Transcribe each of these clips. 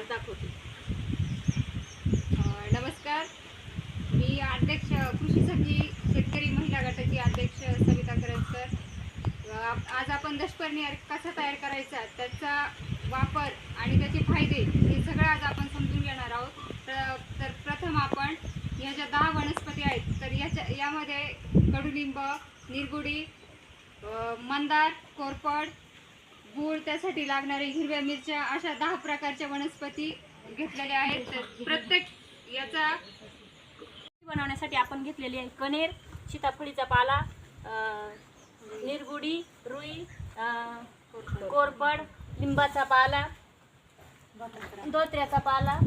आज दाखवते। नमस्कार, मी अध्यक्ष कृषी सखी शेतकरी महिला गटाची अध्यक्ष सविता करंजकर। आज आपण दशपर्णी कसा तयार करायचा, त्याचा वापर आणि त्याचे फायदे हे सगळं आज आपण समजून घेणार आहोत। तर प्रथम आपण या ज्या 10 वनस्पती आहेत, तर यामध्ये कडुलिंब, निरगुडी, मंदार, कोरफड, गूळ, त्यासाठी लागणारे हिरव्या मिरच्या, अशा 10 प्रकारच्या वनस्पती घेतलेल्या आहेत। तर प्रत्येक याचा बनवण्यासाठी आपण घेतलेली आहे कणेर, सीताफळीचा पाला, निरगुडी, रुई, कोरफड, लिंबाचा पाला, धोत्र्याचा पाला,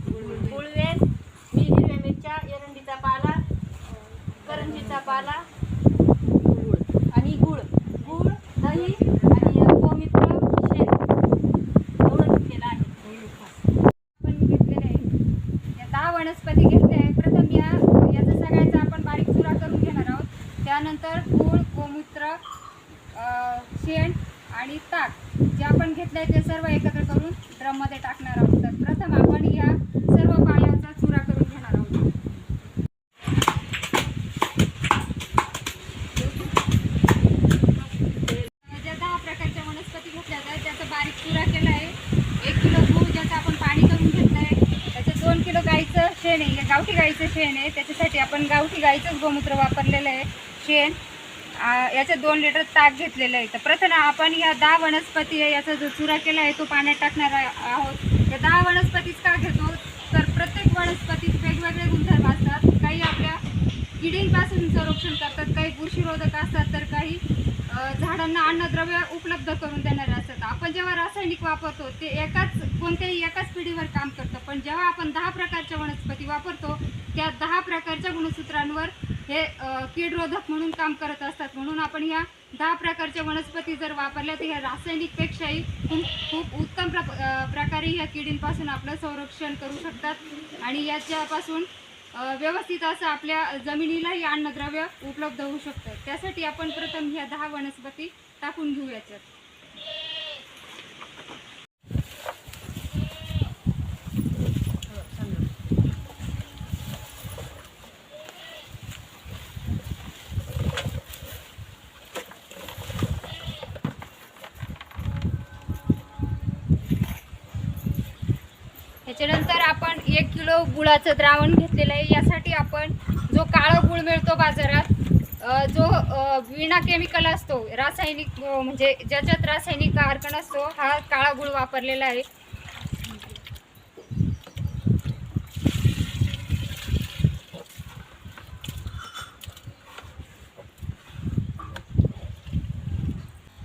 गुळवेल, हिरव्या मिरच्या, एरंडीचा पाला, करंजीचा पाला आणि गूळ, दही आणि गोमित्र, शेण एवढं घेतलेलं आहे। आपण घेतलेले आहे या 10 वनस्पती घेतल्या आहे। प्रथम याचा सगळ्याचा आपण बारीक चुरा करून घेणार आहोत। त्यानंतर गूळ, गोमूत्र, शेण आणि ताक जे आपण घेतले ते सर्व एकत्र करून ड्रममध्ये टाकणार आहोत। तर प्रथम आपण या सर्व पाल्याचा चुरा करून घेणार आहोत। ज्या 10 प्रकारच्या वनस्पती घेतल्या आहेत त्याचा बारीक चुरा केला आहे। 1 किलो गूळ ज्याचं आपण पाणी करून घेतलं आहे, त्याचे 2 किलो गाईचं शेण आहे, हे गावठी गाईचं शेण आहे, त्याच्यासाठी आपण गावठी गाईचंच गोमूत्र वापरलेलं आहे। शेण याचे 2 लिटर ताक घेतलेलं आहे। तर प्रथम आपण या 10 वनस्पती आहे याचा जो चुरा केला आहे तो पाण्यात टाकणार आहोत। या 10 वनस्पतीच का घेतो, तर प्रत्येक वनस्पतीत वेगवेगळे गुणधर्म असतात। काही आपल्या किडींपासून संरक्षण करतात, काही बुरशीरोधक असतात, तर काही झाडांना अन्नद्रव्य उपलब्ध करून देणारे असतात। आपण जेव्हा रासायनिक वापरतो ते कोणत्याही एकाच पिढीवर काम करतं, पण जेव्हा आपण 10 प्रकारच्या वनस्पती वापरतो त्या 10 प्रकारच्या गुणसूत्रांवर हे कीडरोधक म्हणून काम करत असतात। म्हणून आपण ह्या 10 प्रकारच्या वनस्पती जर वापरल्या तर ह्या रासायनिकपेक्षाही खूप उत्तम प्रकारे ह्या किडींपासून आपलं संरक्षण करू शकतात आणि याच्यापासून व्यवस्थित असं आपल्या जमिनीलाही अन्नद्रव्य उपलब्ध होऊ शकतं। त्यासाठी आपण प्रथम ह्या 10 वनस्पती टाकून घेऊ याच्यात। त्याच्यानंतर आपण 1 किलो गुळाचं द्रावण घेतलेलं आहे। यासाठी आपण जो काळा गुळ मिळतो बाजारात, जो विना केमिकल असतो, रासायनिक म्हणजे ज्याच्यात रासायनिक अर्क नसतो, हा काळा गुळ वापरलेला आहे।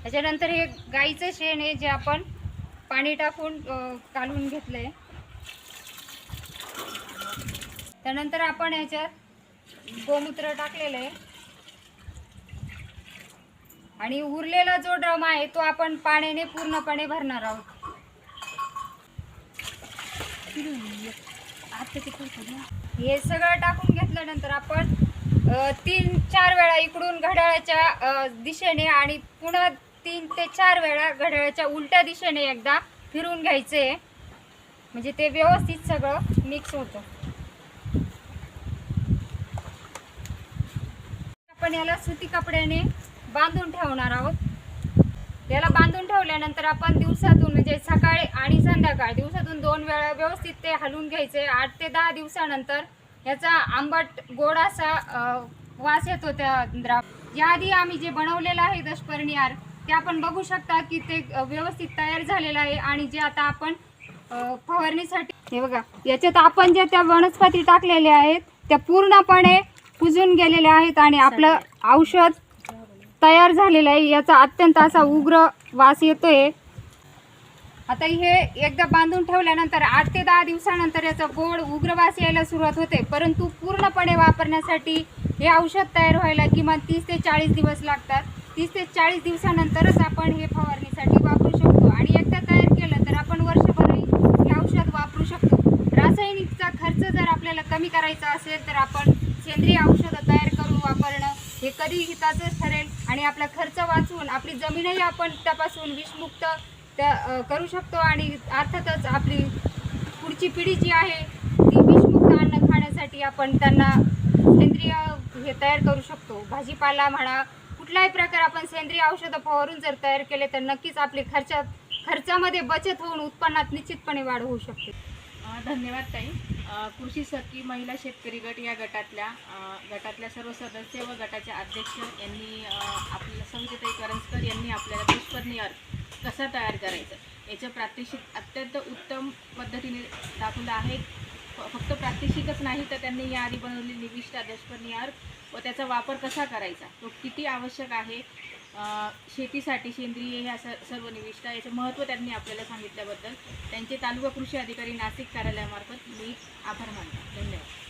त्याच्यानंतर हे गाईचं शेण आहे जे आपण पाणी टाकून काढून घेतलंय। त्यानंतर आपण याच्यात गोमूत्र टाकलेलं आहे आणि उरलेला जो ड्रम आहे तो आपण पाण्याने पूर्णपणे भरणार आहोत। हे सगळं टाकून घेतल्यानंतर आपण 3-4 वेळा इकडून घड्याळाच्या दिशेने आणि पुन्हा 3 ते 4 वेळा घड्याळाच्या उलट्या दिशेने एकदा फिरून घ्यायचे, म्हणजे ते व्यवस्थित सगळं मिक्स होतं। आपण याला सुती कपड्याने बांधून ठेवणार आहोत। याला बांधून ठेवल्यानंतर आपण दिवसातून म्हणजे सकाळी आणि संध्याकाळ दिवसातून 2 वेळा व्यवस्थित ते हलवून घ्यायचे। 8 ते 10 दिवसानंतर याचा आंबट गोड असा वास येतो त्या द्रावण। याआधी आम्ही जे बनवलेलं आहे दशपर्णी आर, ते आपण बघू शकता की ते व्यवस्थित तयार झालेलं आहे। आणि जे आता आपण फवारणीसाठी, हे बघा, याच्यात आपण जे त्या वनस्पती टाकलेल्या आहेत त्या पूर्णपणे कुजून गेलेल्या आहेत आणि आपलं औषध तयार झालेलं आहे। याचा अत्यंत असा उग्र वास येतोय। आता हे एकदा बांधून ठेवल्यानंतर 8 ते 10 दिवसानंतर याचा गोड उग्र वास यायला सुरुवात होते, परंतु पूर्णपणे वापरण्यासाठी हे औषध तयार व्हायला किमान 30 ते 40 दिवस लागतात। 30 ते 40 दिवसानंतरच आपण हे फवारणीसाठी वापरू शकतो आणि एकदा तयार केलं तर आपण वर्षभरही हे औषध वापरू शकतो। रासायनिकचा खर्च जर आपल्याला कमी करायचा असेल तर आपण सेंद्रिय औषधं तयार करून वापरणं हे कधी हिताचंच ठरेल आणि आपला खर्च वाचवून आपली जमीनही आपण त्यापासून विषमुक्त करू शकतो आणि अर्थातच आपली पुढची पिढी जी आहे ती विषमुक्त अन्न खाण्यासाठी आपण त्यांना सेंद्रिय हे तयार करू शकतो. भाजीपाला म्हणा, कुठलाही प्रकार आपण सेंद्रिय औषधं फवारून जर तयार केले तर नक्कीच आपली खर्चामध्ये बचत होऊन उत्पन्नात निश्चितपणे वाढ होऊ शकते. धन्यवाद ताई. कृषी सखी महिला शेतकरी गट या गटातल्या सर्व सदस्य व गटाचे अध्यक्ष यांनी आपल्या सविताताई करंजकर यांनी आपल्याला दुष्परिणामी अर्क कसा तयार करायचा याचं प्रात्यक्षिक अत्यंत उत्तम पद्धतीने दाखवलं आहे. फक्त प्रात्यक्षिकच नाही तर त्यांनी याआधी बनवलेली निविष्ठा दुष्परिणामी अर्क व त्याचा वापर कसा करायचा, तो किती आवश्यक आहे शेतीसाठी सेंद्रिय ह्या सर्व निविष्ठा याचं महत्त्व त्यांनी आपल्याला सांगितल्याबद्दल त्यांचे तालुका कृषी अधिकारी नाशिक कार्यालयामार्फत मी आभार मानतो. धन्यवाद.